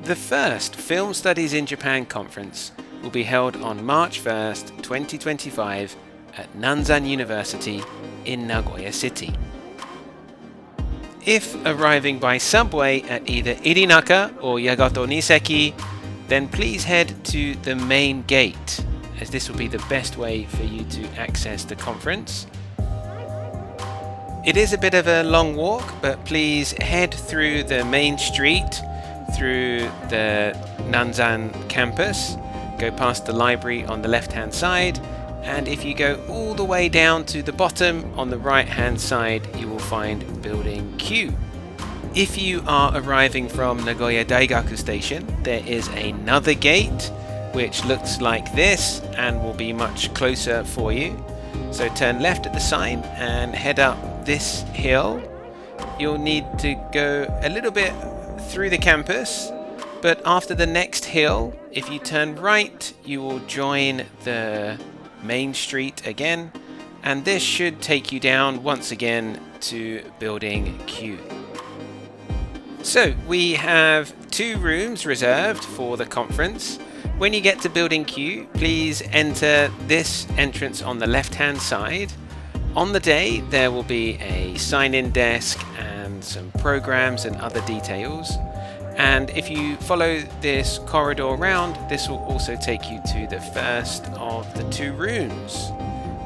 The first Film Studies in Japan conference will be held on March 1st, 2025 at Nanzan University in Nagoya City. If arriving by subway at either Irinaka or Yagato Niseki, then please head to the main gate, as this will be the best way for you to access the conference. It is a bit of a long walk, but please head through the main street, through the Nanzan campus, go past the library on the left-hand side, and if you go all the way down to the bottom on the right-hand side, you will find Building Q. If you are arriving from Nagoya Daigaku Station, there is another gate which looks like this and will be much closer for you. So turn left at the sign and head up this hill. You'll need to go a little bit through the campus, but after the next hill, if you turn right, you will join the main street again, and this should take you down once again to Building Q. So we have 2 rooms reserved for the conference. When you get to Building Q, please enter this entrance on the left-hand side. On the day, there will be a sign-in desk and some programs and other details. And if you follow this corridor around, this will also take you to the first of the 2 rooms.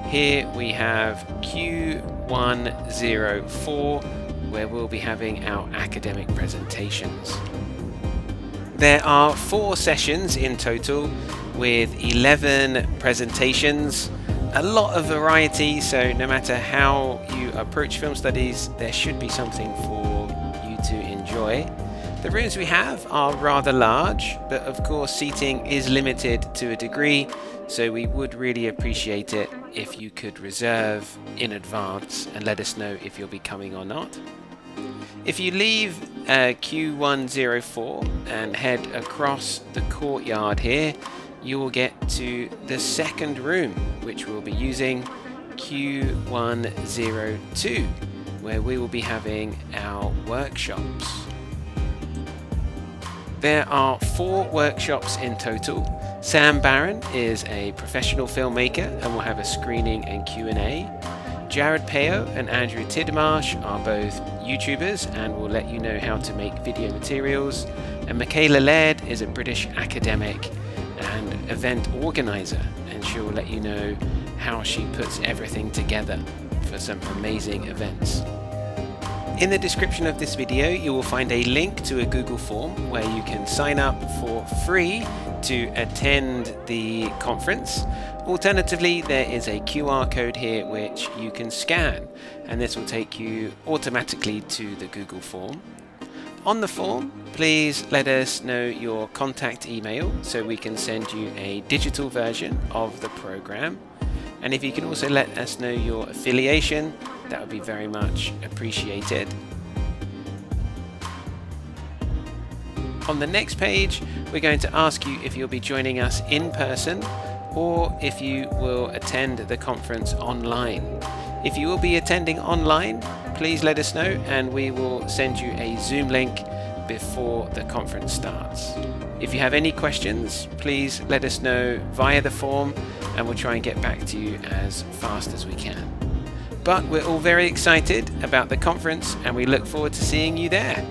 Here we have Q104, where we'll be having our academic presentations. There are 4 sessions in total with 11 presentations. A lot of variety, so no matter how you approach film studies, there should be something for you to enjoy. The rooms we have are rather large, but of course seating is limited to a degree, so we would really appreciate it if you could reserve in advance and let us know if you'll be coming or not. If you leave Q104 and head across the courtyard here, you will get to the second room, which we'll be using, Q102, where we will be having our workshops. There are 4 workshops in total. Sam Barron is a professional filmmaker and will have a screening and Q&A. Jared Peo and Andrew Tidmarsh are both YouTubers and will let you know how to make video materials. And Michaela Laird is a British academic and event organizer, and she'll let you know how she puts everything together for some amazing events. In the description of this video, you will find a link to a Google form where you can sign up for free to attend the conference. Alternatively, there is a QR code here which you can scan, and this will take you automatically to the Google form. On the form, please let us know your contact email so we can send you a digital version of the program. And if you can also let us know your affiliation, that would be very much appreciated. On the next page, we're going to ask you if you'll be joining us in person or if you will attend the conference online. If you will be attending online, please let us know and we will send you a Zoom link before the conference starts. If you have any questions, please let us know via the form and we'll try and get back to you as fast as we can. But we're all very excited about the conference and we look forward to seeing you there.